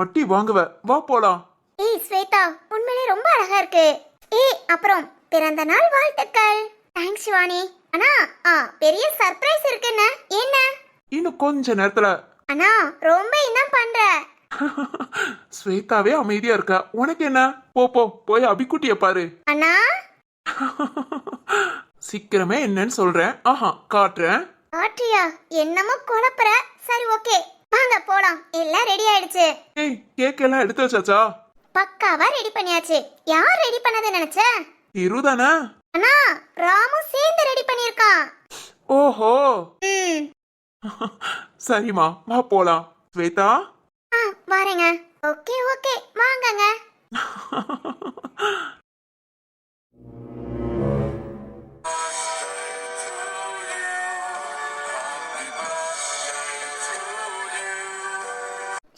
அட்டி வாங்குவ, வா போலாம். ஏய் ஸ்வேதா, உண்மையிலே ரொம்ப அழகா இருக்கு. அப்புறம் பிறந்த நாள் வாழ்த்துக்கள். தேங்க்ஸ் சிவானி. அண்ணா, பெரிய சர்ப்ரைஸ் இருக்குன்னு. என்ன? இன்னும் கொஞ்ச நேரத்துல. அண்ணா, ரொம்ப என்ன பண்ற? ஸ்வேதாவே அமைதியா இருக்கா, உனக்கு என்ன? போய் அபிக்குட்டிய பாரு. அண்ணா. சீக்கிரமே என்னன்னு சொல்றேன். ஆஹா, காட்டுறேன். ஆட்ரியா என்னமோ குழப்பற. சரி ஓகே வாங்க போலாம், எல்லாம் ரெடி ஆயிடுச்சு. ஏய், கேக் எல்லாம் எடுத்து வச்சாச்சா? பக்காவா ரெடி பண்ணியாச்சு. யார் ரெடி பண்ணது நினைச்ச? இருதானே? அண்ணா ராமு சேர்ந்து ரெடி பண்ணிருக்கான். ஓஹோ. ம் சரிம்மா, வா போலாம். ஸ்வேதா, ஆ வரேங்க. Okay okay வாங்கங்க.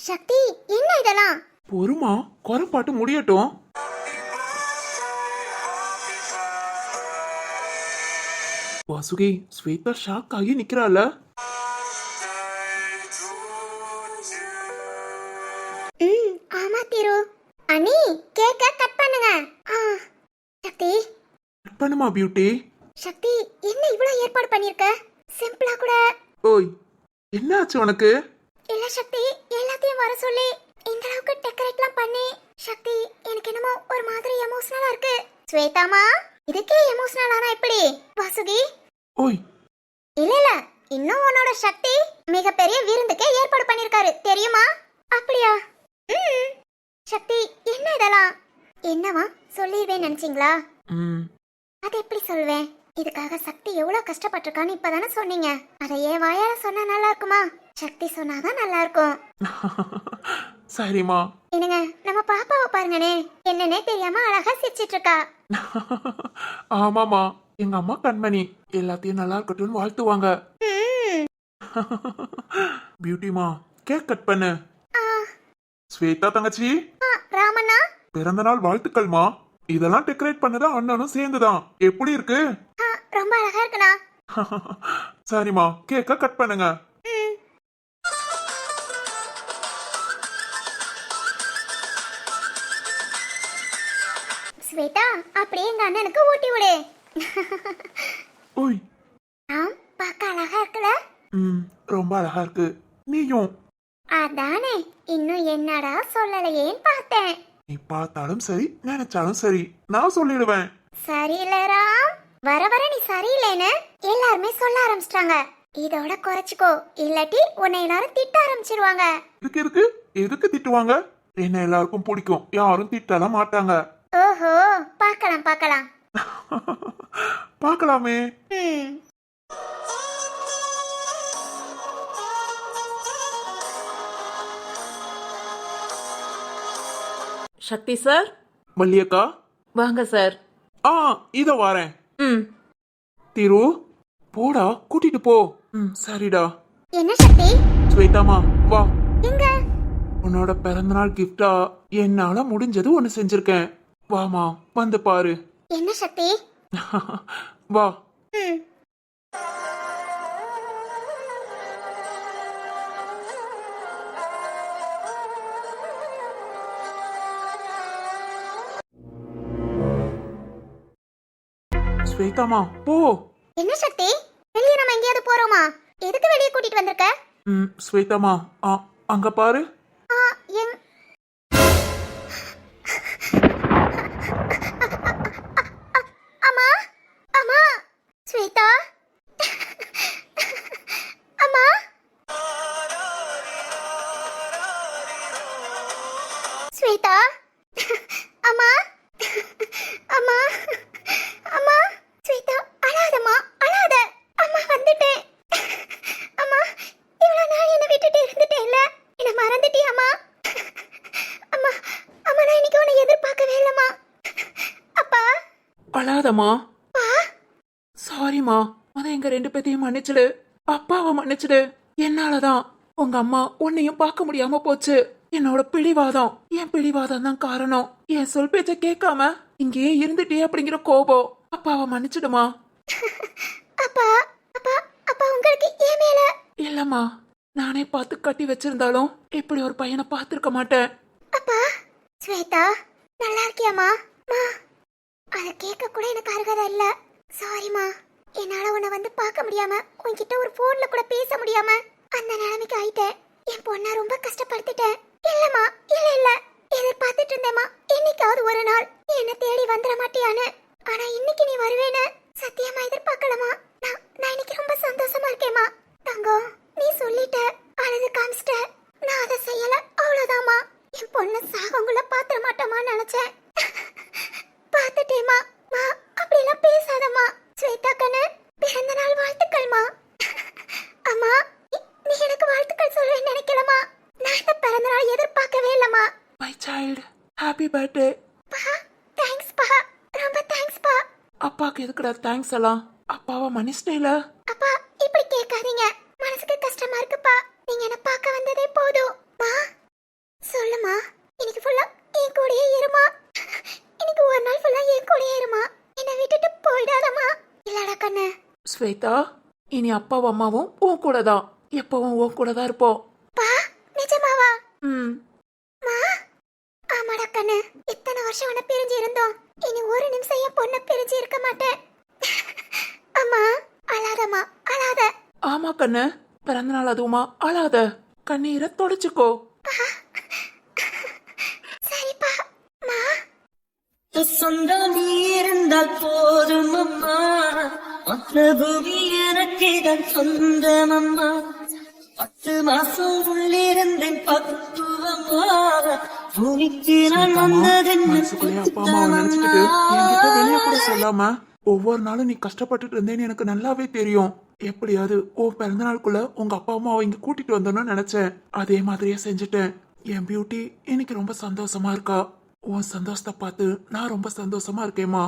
சக்தி என்ன இதெல்லாம்? பொறுமா, குரப்பாட்டு முடியட்டும். வாசுகி, ஸ்வேதா ஷாக் ஆகி நிக்கிறாள். ம் ஆமா திரு. அண்ணி கேக்க கட் பண்ணுங்க. ஆ சக்தி. கட் பண்ணுமா பியூட்டி? சக்தி என்ன இவ்வளவு ஏற்பாடு பண்ணிருக்க? சிம்பிளா கூட. ஓய், என்ன ஆச்சு உனக்கு? இல்ல சக்தி, எல்லாத்தையும் வர சொல்லி இந்த அளவுக்கு டெக்கரேட்லாம் பண்ணி சக்தி எனக்கு என்னமோ ஒரு மாதிரி எமோஷனலா இருக்கு. ஸ்வேதாமா இதுக்கே எமோஷனல் ஆனா எப்படி? வாசுகி ஓய், இல்ல இல்ல, இன்னும் உன்னோட சக்தி மிகப்பெரிய விருந்துக்கே ஏற்பாடு பண்ணிருக்காரு தெரியுமா? அப்படியா? ம் சக்தி என்ன இதெல்லாம்? என்னவா சொல்லிடுவேன் நினைச்சீங்களா? ம், அது எப்படி சொல்வேன்? இதுக்காக சக்தி எவ்வளவு கஷ்டப்பட்டிருக்கான்னு இப்பதானே சொன்னீங்க. அதை ஏன் வாயால சொன்னா நல்லா இருக்குமா? சக்தி சொன்னாதான் நல்லா இருக்கும். சரிம்மா. என்னங்க நம்ம பாப்பாவை பாருங்கனே, என்னன்னே தெரியாம அழகா சிரிச்சிட்டு இருக்கா. ஆமாமா, எங்க அம்மா கண்மணி எல்லாத்தையும் நல்லா இருக்கட்டும்னு வாழ்த்துவாங்க. ம், பியூட்டிமா, கேக் கட் பண்ணு. ஆ, ஸ்வேதா தங்கச்சி, ஆ, ராமண்ணா. பிறந்த நாள் வாழ்த்துக்கள்மா. இதெல்லாம் டெக்கரேட் பண்ணதா அண்ணனும் சேர்ந்துதான். எப்படி இருக்கு? ஆ, ரொம்ப அழகா இருக்குண்ணா. சரிம்மா, கேக்க கட் பண்ணுங்க. ம், ஸ்வேதா அப்படியே எங்க அண்ணனுக்கு ஊட்டி விடு. ஓய், ஆம், பார்க்க அழகா இருக்குல்ல? ம், ரொம்ப அழகா இருக்கு. நீயும். அதானே, இன்னும் என்னடா சொல்லலையேன்னு பார்த்தேன். நீ பார்த்தாலும் சரி, நினைச்சாலும் சரி, நான் சொல்லிடுவேன். சரியில்ல ராம், வர வர நீ சரியில்லைன்னு எல்லாருமே சொல்ல ஆரம்பிச்சிட்டாங்க. இதோட குறைச்சிக்கோ, இல்லாட்டி உன்னை எல்லாரும் திட்ட ஆரம்பிச்சிருவாங்க. இருக்கு, எதுக்கு திட்டுவாங்க? என்ன எல்லாருக்கும் பிடிக்கும், யாரும் திட்டலாம் மாட்டாங்க. ஓஹோ, பார்க்கலாம் பார்க்கலாம். பார்க்கலாமே. ம், சக்தி சார், மல்லியக்கா. வாங்க சார். ஆ, இத வாரேன். ம் திரு, போடா, கூட்டிட்டு போ. ம், சரிடா. என்ன சக்தி? ஸ்வேதாமா, வா. எங்க? உன்னோட பிறந்தநாள் கிஃப்டா என்னால முடிஞ்சது ஒன்னு செஞ்சிருக்கேன். வாமா, வந்து பாரு. என்ன சக்தி? வா. ம், ஸ்வேதாமா, போ. என்ன சக்தி? வெளியே நம்ம எங்கேயாவது போறோமா? எதுக்கு வெளியே கூட்டிட்டு வந்திருக்க? ம், ஸ்வேதாமா, அங்க பாரு. ஆ, எங் அம்மா அம்மா ஸ்வேதா அம்மா ஸ்வேதா அம்மா அம்மா அம்மா ஸ்வேதா அழாதம்மா அழாத. அம்மா வந்துட்டேன். அம்மா இவ்வளவு நாள் என்னை விட்டுட்டு இருந்துட்டேன்ல, என்னை மறந்துட்டியாம்மா? அம்மா அம்மா நான் இன்னைக்கு உன்னை எதிர்பார்க்கவே இல்லம்மா. அப்பா அழாதம்மா. சாரிம்மா, அத எங்க ரெண்டு பேத்தையும் மன்னிச்சிடு. அப்பாவை மன்னிச்சிடு. என்னாலதான் உங்க அம்மா உன்னையும் பார்க்க முடியாம போச்சு. என்னோட பிடிவாதம், என் பிடிவாதம் தான் காரணம். என் சொல் பேச்ச கேட்காம இங்கேயே இருந்துட்டே அப்படிங்கிற கோபம். அப்பாவை மன்னிச்சிடுமா. அப்பா அப்பா அப்பா உங்களுக்கு ஏன் மேல? இல்லம்மா, நானே பார்த்து கட்டி வச்சிருந்தாலும் இப்படி ஒரு பையனை பார்த்திருக்க மாட்டேன். அப்பா ஸ்வேதா நல்லா இருக்கியாமா? மா அத கேட்க கூட எனக்கு அருகதை இல்ல. சாரிமா, என்னால உன்னை வந்து பார்க்க முடியாம, உன்கிட்ட ஒரு போன்ல கூட பேச முடியாம அந்த நிலைமைக்கு ஆயிட்டேன். என் பொண்ணை ரொம்ப கஷ்டப்படுத்திட்டேன். இல்லம்மா, இல்ல இல்ல, எதிர்பார்த்துட்டு இருந்தேம்மா என்னைக்காவது ஒரு நாள் நீ என்ன தேடி வந்துட மாட்டியான்னு. ஆனா இன்னைக்கு நீ அழாதம்மா. ஸ்வேதா கண்ணு, பிறந்த நாள் வாழ்த்துக்கள்மா. அம்மா, நீ எனக்கு வாழ்த்துக்கள் சொல்லுவேன்னு நினைக்கலமா. நான் இந்த பிறந்த நாள் எதிர்பார்க்கவே இல்லம்மா. My child, happy birthday. பா, தேங்க்ஸ் பா, ரொம்ப தேங்க்ஸ் பா. அப்பாக்கு எதுக்குடா தேங்க்ஸ் எல்லாம்? அப்பாவை மன்னிச்சிட்டேல. அப்பா, இப்படி கேட்காதீங்க, மனசுக்கு கஷ்டமா இருக்குப்பா. நீங்க என்ன பார்க்க வந்ததே போதும். மா, சொல்லுமா, இன்னைக்கு ஃபுல்லா என் கூடயே இருமா. இன்னைக்கு ஒரு நாள் ஃபுல்லா என் கூடயே இருமா. என்னை விட்டுட்டு போயிடாதம்மா. இல்லடா கண்ணு. ஸ்வேதா, இனி அப்பாவும் அம்மாவும் உன் கூட தான், எப்பவும் உன் கூட தான் இருப்போம். பா, நிஜமாவா? ம். மா, ஆமாடா கண்ணு, இத்தனை வருஷம் உன்னை பிரிஞ்சு இருந்தோம். இனி ஒரு நிமிஷம் என் பொண்ணை பிரிஞ்சு இருக்க மாட்டேன். அம்மா, அழாதம்மா, அழாத. ஆமா கண்ணு, பிறந்த நாள் அதுவுமா, அழாத, கண்ணீரை தொடச்சுக்கோ. சரிப்பா. மா, சொந்தம் நீ இருந்தால் போதும் அம்மா, மற்ற பூமி எனக்கு தான் சொந்தம் அம்மா. 10 மாசம் உள்ளிருந்தேன் பக்குவமா, பூமிக்கு நான் வந்ததென்ன மனசுக்குள்ளே அப்பா அம்மாவை நினைச்சுக்கிட்டு என்கிட்ட வெளியே கூட சொல்லாம ஒவ்வொரு நாளும் நீ கஷ்டப்பட்டுட்டு இருந்தேன்னு எனக்கு நல்லாவே தெரியும். எப்படியாவது உன் பிறந்த நாளுக்குள்ள உங்க அப்பா அம்மாவை இங்க கூட்டிட்டு வந்தோன்னு நினைச்சேன். அதே மாதிரியே செஞ்சுட்டேன். என் பியூட்டி இன்னைக்கு ரொம்ப சந்தோஷமா இருக்கா. உன் சந்தோஷத்தை பார்த்து நான் ரொம்ப சந்தோஷமா இருக்கேம்மா.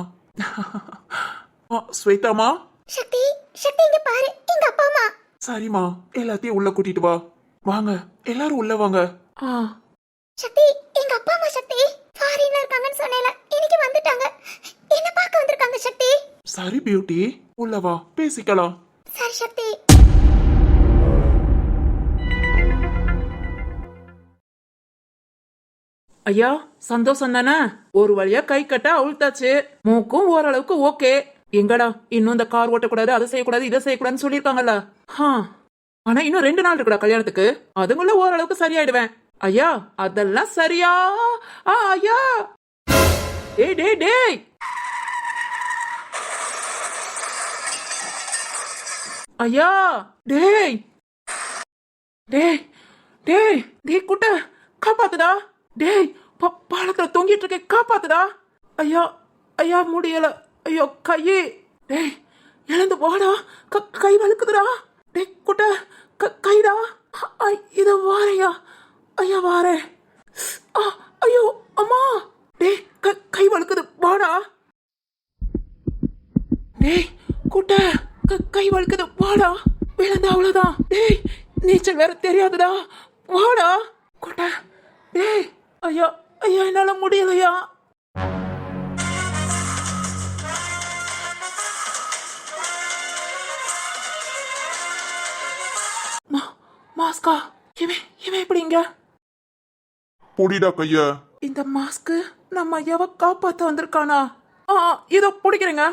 ஸ்வேதாமா. சக்தி, சக்தி இங்க பாரு, எங்க அப்பா அம்மா. சரிம்மா, எல்லாத்தையும் உள்ள கூட்டிட்டு வா. வாங்க, எல்லாரும் உள்ள வாங்க. சக்தி, எங்க அப்பா அம்மா சக்தி ஃபாரின்ல இருக்காங்கன்னு சொன்னேல, இன்னைக்கு வந்துட்டாங்க. என்ன பார்க்க வந்திருக்காங்க சக்தி. சரி பியூட்டி, உள்ள வா, பேசிக்கலாம். சரி சக்தி. ஐயா, சந்தோஷம் தானே? ஒரு வழியா கை கட்ட அவுழ்த்தாச்சு. மூக்கும் ஓரளவுக்கு ஓகே. எங்கடா இன்னும் இந்த கார் ஓட்டக்கூடாது, அதை செய்யக்கூடாது, இதை செய்யக்கூடாதுன்னு சொல்லியிருக்காங்கல்ல. ஆனா இன்னும் 2 நாள் இருக்குடா கல்யாணத்துக்கு. அதுக்குள்ள ஓரளவுக்கு சரியாயிடுவேன். ஐயா, அதெல்லாம் சரியா? ஐயா, டேய் டேய் டேய், ஐயா, டேய் டேய் டேய் டேய், குட்ட காப்பாத்துடா. டேய், பாலத்துல தொங்கிட்டு இருக்கே, காப்பாத்துடா. ஐயா, ஐயா முடியல. ஐயோ கையே. டேய், எழுந்து வாடா, கை வலுக்குதுடா. டேய் குட்ட, கைடா. இத வாரையா. ஐயா வாரே. ஐயோ அம்மா. டேய், கை வலுக்குது, வாடா. டேய் குட்ட, கை வலுக்குது, வாடா. விழுந்த அவ்வளவுதான். டேய், நீச்சல் வேற தெரியாதுடா, வாடா. குட்ட, டேய், ஐயா ஐயா, என்னால முடியலையா. மாஸ்கா, இவன் எப்படிங்க? பொடிடா கைய. இந்த மாஸ்க் நம்ம ஐயாவை காப்பாத்த வந்திருக்கானா? இதோ பிடிக்கிறேங்க.